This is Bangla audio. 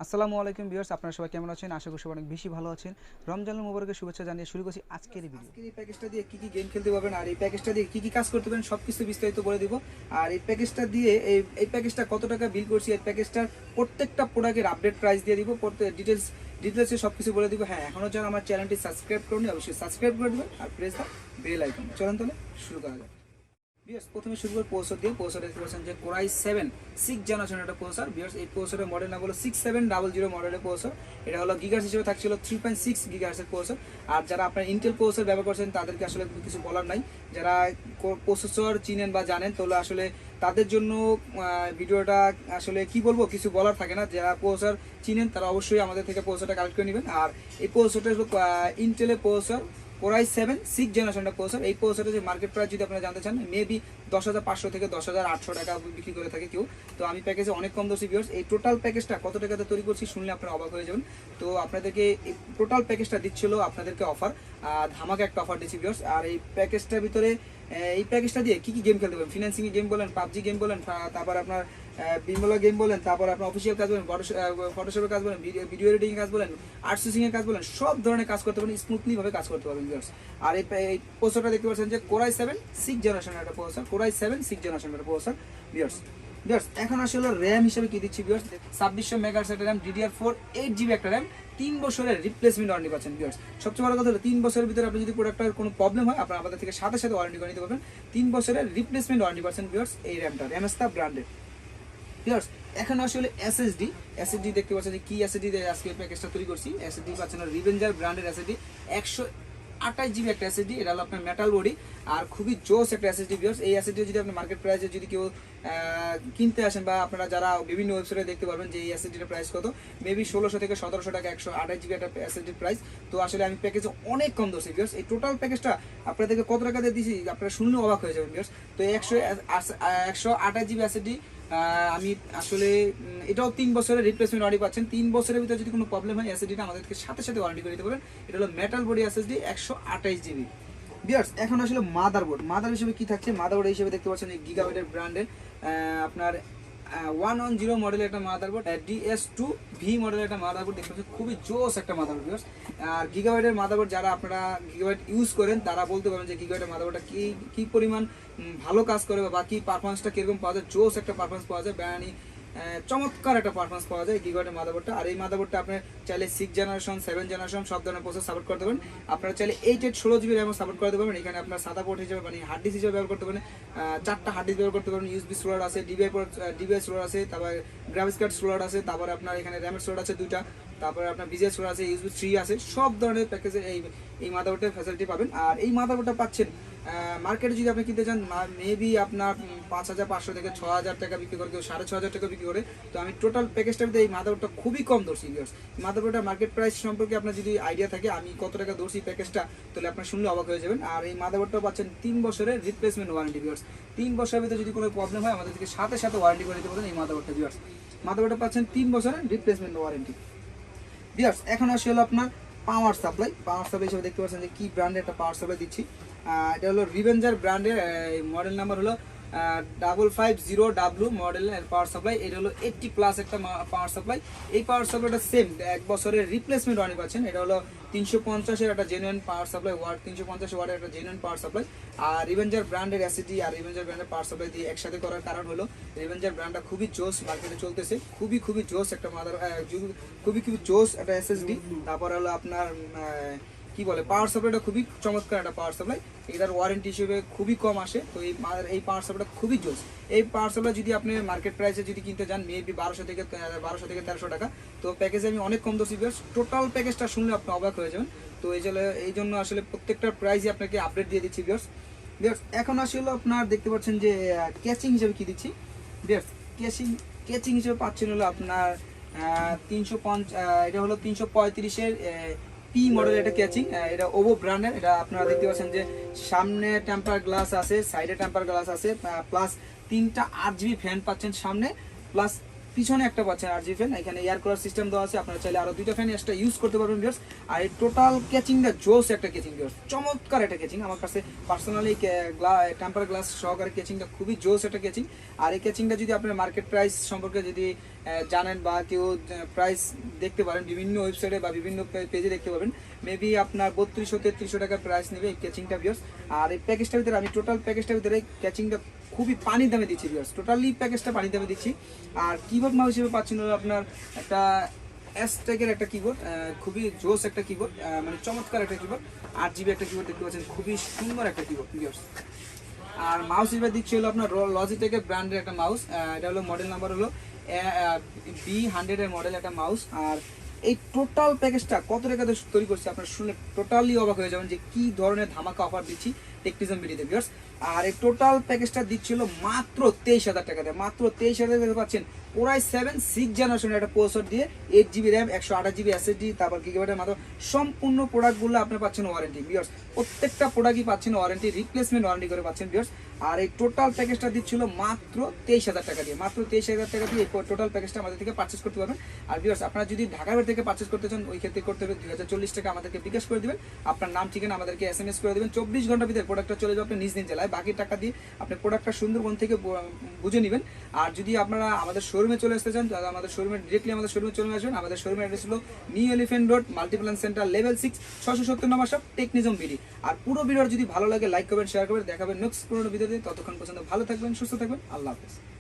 আসসালামু আলাইকুম ভিউয়ার্স, আপনারা সবাই কেমন আছেন? আশা করি সবাই অনেক বেশি ভালো আছেন। রমজানুল মুবারকের শুভেচ্ছা জানিয়ে শুরু করছি আজকের এই ভিডিও। আজকের এই প্যাকেজটা দিয়ে কি কি গেম খেলতে পারবেন আর এই প্যাকেজটা দিয়ে কি কি কাজ করতে পারেন সবকিছু বিস্তারিত বলে দিব। আর এই প্যাকেজটা দিয়ে এই প্যাকেজটা কত টাকা বিল করছি, এই প্যাকেজটার প্রত্যেকটা প্রোডাক্টের আপডেট প্রাইস দিয়ে দিব, প্রত্যেক ডিটেলসে সবকিছু বলে দিব। হ্যাঁ, এখনো যারা আমার চ্যানেলটি সাবস্ক্রাইব করুন, অবশ্যই সাবস্ক্রাইব করে দেবেন আর প্রেস দ্য বেল আইকন। চলেন তাহলে শুরু করা যাক। প্রথমে শুরু করে প্রসেসর দিয়ে। প্রসেসর দেখতে পাচ্ছেন যে কোরাই 7 6 জেনারেশন একটা প্রসেসর। বিয়ার্স এই প্রসেসরের মডেল নাম হলো 6700 মডেলের প্রসেসর। এটা হলো গিগাহার্টজ হিসেবে থাকছিল 3.6 গিগাহার্টজের প্রসেসর। আর যারা আপনার ইন্টেল প্রসেসর ব্যবহার করছেন তাদেরকে আসলে কিছু বলার নাই। যারা প্রসেসর চিনেন বা জানেন তাহলে আসলে তাদের জন্য ভিডিওটা আসলে কি বলবো, কিছু বলার থাকে না। যারা প্রসেসর চিনেন তারা অবশ্যই আমাদের থেকে প্রসেসরটা কালেক্ট করে নেবেন। আর এই প্রসেসরটা হলো ইন্টেলের প্রসেসর কোরাই 7 6 জেনারেশনটা প্রসেসর। এই প্রসেসরের যে মার্কেট প্রাইস যদি আপনারা জানতে চান, মেবি 10,500 থেকে 10,800 টাকা বিক্রি করে থাকে কেউ। তো আমি প্যাকেজে অনেক কম দর্শি ভিউয়ার্স। এই টোটাল প্যাকেজটা কত টাকাতে তৈরি করছি শুনলে আপনারা অবাক হয়ে যাবেন। তো আপনাদেরকে এই টোটাল প্যাকেজটা দিচ্ছিল আপনাদেরকে অফার, ধামাকা একটা অফার দিচ্ছি ভিউয়ার্স। আর এই প্যাকেজটার ভিতরে এই প্যাকেজটা দিয়ে কি কি গেম খেলতে পারবেন, ফিনান্সিং গেম বলেন, পাবজি গেম বলেন, তারপর আপনার বিমলা গেম বলেন, তারপর আপনার অফিসিয়াল কাজ বলেন, ফটোশপের কাজ বলেন, ভিডিও এডিটিং কাজ বলেন, আর্টসোর্সিং এর কাজ বলেন, সব ধরনের কাজ করতে পারেন, স্মুথলি ভাবে কাজ করতে পারবেন ভিউয়ার্স। আর এই প্রসেসরটা দেখতে পাচ্ছেন যে কোরাই 7 6 জেনারেশনের একটা প্রসেসর, কোরাই 7 6 জেনারেশনের একটা প্রসেসর ভিউয়ার্স। এখন আসলে র্যাম হিসেবে কি দিচ্ছি ভিউয়ার্স, 2600 মেগাহার্টজ একটা র্যাম, DDR4 8GB একটা র্যাম, 3 বছরের রিপ্লেসমেন্ট ওয়ারেন্টি পাচ্ছেন ভিউয়ার্স। সবচেয়ে বড় কথা হলো 3 বছরের ভিতরে আপনি যদি প্রোডাক্টের কোনো প্রবলেম হয় আপনারা আমাদের থেকে সাথে সাথে ওয়ারেন্টি করে নিতে পারবেন। 3 বছরের রিপ্লেসমেন্ট ওয়ারেন্টি পাচ্ছেন ভিউয়ার্স এই র্যামটা, র্যামস্তা ব্র্যান্ডেড ভিউয়ার্স। এখন আসলে এসএসডি দেখতে পাচ্ছেন যে কি এসএসডি দিয়ে আজকে প্যাকেজটা তৈরি করছি। এসএসডি পাচ্ছেন রিভেঞ্জার ব্র্যান্ডের এসএসডি, 128GB একটা এসএসডি। এটা হলো আপনার মেটাল বডি আর খুবই জোস একটা এসএসডি ভিউয়ার্স। এই এসএসডি যদি আপনি মার্কেট প্রাইসে যদি কেউ কিনতে আসেন বা আপনারা যারা বিভিন্ন ওয়েবসাইটে দেখতে পারবেন যে এই এসএসডির প্রাইস কত, মেবি 1600 থেকে 1700 টাকা 128GB একটা এসএসডির প্রাইস। তো আসলে আমি প্যাকেজে অনেক কম দোষী ভিউয়ার্স। এই টোটাল প্যাকেজটা আপনাদেরকে কত টাকা দিয়ে দিয়েছি আপনারা শুনলে অবাক হয়ে যাবেন ভিউয়ার্স। তো 128GB এসএসডি আমি আসলে এটাও 3 বছরের রিপ্লেসমেন্ট ওয়ারেন্টি পাচ্ছেন। 3 বছরের ভিতরে যদি কোনো প্রবলেম হয় এসএসডিটা আমাদেরকে সাথে সাথে ওয়ারেন্টি করে দিতে পারেন। এটা হলো metal body SSD 128GB viewers. এখন আসলে মাদারবোর্ড হিসেবে কি থাকছে, মাদারবোর্ড হিসেবে দেখতে পাচ্ছেন এই গিগাবাইটের ব্র্যান্ডের আপনার 110 মডেলের একটা মাদারবোর্ড, DS2V মডেলের একটা মাদারবোর্ড দেখতে পাচ্ছেন, খুবই জোস একটা মাদারবোর্ড ভিউয়ার্স। আর গিগাবাইটের মাদারবোর্ড যারা আপনারা গিগাবাইট ইউজ করেন তারা বলতে পারেন যে গিগাবাইটের মাদারবোর্ডটা কি পরিমাণ ভালো কাজ করে বা কি পারফরমেন্সটা কিরকম পাওয়া যায়, জোস একটা পারফরমেন্স পাওয়া যায়, ব্যানি চমৎকার একটা পারফরমেন্স পাওয়া যায় গিগাবাইটের মাদারবোর্ডটা। আর এই মাদারবোর্ডটা আপনি চাইলে 6 জেনারেশন 7 জেনারেশন সব ধরনের প্রসেস সাপোর্ট করতে পারেন। আপনারা চাইলে 16GB র্যামও সাপোর্ট করতে পারবেন। এখানে আপনার সাদা পোর্ট হিসেবে মানে হার্ড ডিস্ক হিসেবে ব্যবহার করতে পারেন, 4টা হার্ড ডিস্ক ব্যবহার করতে পারেন, ইউএসবি স্লোয়ার আছে, ডিবিআই স্লোয়ার আছে, তারপর গ্রাফিক্স কার্ড স্লোয়ার আছে, তারপরে আপনার এখানে র্যামের স্লোয়ার আছে 2টা, তারপরে আপনার বিজিএস স্লোয়ার আছে, ইউএসবি 3 আছে, সব ধরনের প্যাকেজে এই মাদারবোর্ডের ফ্যাসিলিটি পাবেন। আর এই মাদারবোর্ডটা পাচ্ছেন মার্কেটে যদি আপনি কিনতে চান মেবি আপনার 5,500 থেকে 6,000 টাকা বিক্রি করে, কেউ 6,500 টাকা বিক্রি করে। তো আমি টোটাল প্যাকেজটার ভিতরে এই মাদারবোর্ডটা খুবই কম ধরছি ভিউয়ার্স। মাদারবোর্ডের মার্কেট প্রাইস সম্পর্কে আপনার যদি আইডিয়া থাকে আমি কত টাকা ধরছি প্যাকেজটা, তাহলে আপনার শুনলে অবাক হয়ে যাবেন। আর এই মাদারবোর্ডটা পাচ্ছেন 3 বছরের রিপ্লেসমেন্ট ওয়ারেন্টি ভিউয়ার্স। 3 বছরের ভিতরে যদি কোনো প্রবলেম হয় আমাদের থেকে সাথে সাথে ওয়ারেন্টি করে দিতে পারেন এই মাদারবোর্ডটা ভিউয়ার্স। মাদারবোর্ডটা পাচ্ছেন 3 বছরের রিপ্লেসমেন্ট ওয়ারেন্টি ভিউয়ার্স। এখন আসে হলো আপনার পাওয়ার সাপ্লাই হিসেবে দেখতে পাচ্ছেন যে কি ব্র্যান্ডের একটা পাওয়ার সাপ্লাই দিচ্ছি। এটা হলো রিভেঞ্জার ব্র্যান্ডের, মডেল নাম্বার হলো 550W মডেলের পাওয়ার সাপ্লাই। এটা হলো 80+ একটা পাওয়ার সাপ্লাই। এই পাওয়ার সাপ্লাইটা সেম 1 বছরের রিপ্লেসমেন্ট ওয়ারেন্টি পাচ্ছেন। এটা হলো 350-এর একটা জেনুইন পাওয়ার সাপ্লাই, 350 ওয়াটের একটা জেনুইন পাওয়ার সাপ্লাই। আর রিভেঞ্জার ব্র্যান্ডের এসএসডি আর রিভেঞ্জার ব্র্যান্ডের পাওয়ার সাপ্লাই দিয়ে একসাথে করার কারণ হলো রিভেঞ্জার ব্র্যান্ডটা খুবই জোস মার্কেটে চলতেছে, খুবই জোস একটা খুবই জোস একটা এসএসডি। তারপর হলো আপনার কি বলে পাওয়ার সাপ্লাইটা খুবই চমৎকার একটা পাওয়ার সাপ্লাই, এটার ওয়ারেন্টি হিসেবে খুবই কম আসে। তো এই পাওয়ার সাপ্লাইটা খুবই জোস। এই পাওয়ার সাপ্লাই যদি আপনি মার্কেট প্রাইসে যদি কিনতে যান মেবি 1200 থেকে 1300 টাকা। তো প্যাকেজে আমি অনেক কম দোষী ভিউয়ার্স, টোটাল প্যাকেজটা শুনলে আপনি অবাক হয়ে যাবেন। তো এই জন্য আসলে প্রত্যেকটা প্রাইসই আপনাকে আপডেট দিয়ে দিচ্ছি ভিউয়ার্স। এখন আসলে আপনার দেখতে পাচ্ছেন যে ক্যাচিং হিসেবে কি দিচ্ছি ভিউয়ার্স। ক্যাচিং হিসেবে পাচ্ছেন হলো আপনার 350, এটা হলো 335-এর পি মডেল এটা ক্যাচিং। এটা ওভো ব্র্যান্ডের। এটা আপনারা দেখতে পাচ্ছেন যে সামনে টেম্পার গ্লাস আছে, সাইডে টেম্পার গ্লাস আছে, প্লাস 3টা 8GB ফ্যান পাচ্ছেন সামনে, প্লাস পিছনে একটা পাচ্ছেন আরজি ফ্যান, এখানে এয়ার কুলার সিস্টেম দেওয়া আছে, আপনারা চাইলে আরো 2টা ফ্যান এক্সট্রা ইউজ করতে পারবেন ভিউয়ার্স। আর এই টোটাল ক্যাচিংটা জোস একটা ক্যাচিং ভিউয়ার্স, চমৎকার একটা ক্যাচিং। আমার কাছে পার্সোনালি টেম্পার গ্লাস সহকারে ক্যাচিংটা খুবই জোস একটা ক্যাচিং। আর এই ক্যাচিংটা যদি আপনার মার্কেট প্রাইস সম্পর্কে যদি জানেন বা কেউ প্রাইস দেখতে পারেন বিভিন্ন ওয়েবসাইটে বা বিভিন্ন পেজে দেখতে পাবেন, মেবি আপনার 3200-3300 টাকার প্রাইস নেবে এই ক্যাচিংটা ভিউয়ার্স। আর এই প্যাকেজটার ভিতরে আমি টোটাল প্যাকেজটার ভিতরে ক্যাচিংটা খুবই পানি দামে দিচ্ছি ভিউয়ার্স, টোটালি প্যাকেজটা পানি দামে দিচ্ছি। আর কিবোর্ড মাউস হিসেবে পাচ্ছেন হলো আপনার একটা এসটেকের একটা কিবোর্ড, খুবই জোস একটা কিবোর্ড, মানে চমৎকার একটা কিবোর্ড, 8GB একটা কিবোর্ড দেখতে পাচ্ছেন, খুবই সুন্দর একটা কিবোর্ড ভিউয়ার্স। আর মাউস হিসেবে দিচ্ছি হলো আপনার লজিটেকের ব্র্যান্ডের একটা মাউস, এটা হলো মডেল নাম্বার হলো B100 এর মডেল একটা মাউস। আর এই টোটাল প্যাকেজটা কত টাকা দিয়ে তৈরি করছি আপনারা শুনলে টোটালি অবাক হয়ে যাবেন যে কি ধরনের ধামাকা অফার দিচ্ছি টেকনিজমবিডিতে ভিউয়ার্স। আর এই টোটাল প্যাকেজটা দিচ্ছিল মাত্র 23,000 টাকা দিয়ে, মাত্র 23,000 টাকা পাচ্ছেন পুরাই 7 জেনারেশনের একটা প্রসেসর দিয়ে 8GB র্যাম 128GB SSD, তারপর গিগাবাইটের মাত্র সম্পূর্ণ প্রোডাক্টগুলো আপনি পাচ্ছেন ওয়ারেন্টি ভিউয়ার্স, প্রত্যেকটা প্রোডাক্টই পাচ্ছেন ওয়ারেন্টি, রিপ্লেসমেন্ট ওয়ারেন্টি করে পাচ্ছেন ভিউয়ার্স। আর এই টোটাল প্যাকেজটা দিচ্ছিল মাত্র 23,000 টাকা দিয়ে, মাত্র 23,000 টাকা দিয়ে এই টোটাল প্যাকেজটা আমাদের থেকে পারচেস করতে পারবেন। আর ভিউয়ার্স আপনারা যদি ঢাকার বাইরে থেকে পারচেস করতে চান ওই ক্ষেত্রে করতে হবে 2040 টাকা আমাদেরকে বিকাশ করে দিবেন, আপনার নাম ঠিকানা আমাদেরকে SMS করে দিবেন, 24 ঘন্টার ভিতরে প্রোডাক্টটা চলে যাবে আপনি নিজ নিজ জেলায়, বাকি টাকা দিয়ে আপনি প্রোডাক্টটা সুন্দরবন থেকে বুঝে নেবেন। আর যদি আপনারা আমাদের শোরুমে চলে আসতে চান তাহলে আমাদের শোরুমে ডিরেক্টলি আমাদের শোরুমে চলে আসবেন। আমাদের শোরুমের অ্যাড্রেস হলো new elephant road, Multiplan centre, level 6, 670 নম্বর শপ, টেকনিজমবিডি। আর পুরো ভিডিওর যদি ভালো লাগে লাইক করবেন, শেয়ার করবেন, দেখাবেন নেক্সট পুরো ভিডিওতে। ততক্ষণ পর্যন্ত ভালো থাকবেন, সুস্থ থাকবেন, আল্লাহ হাফেজ।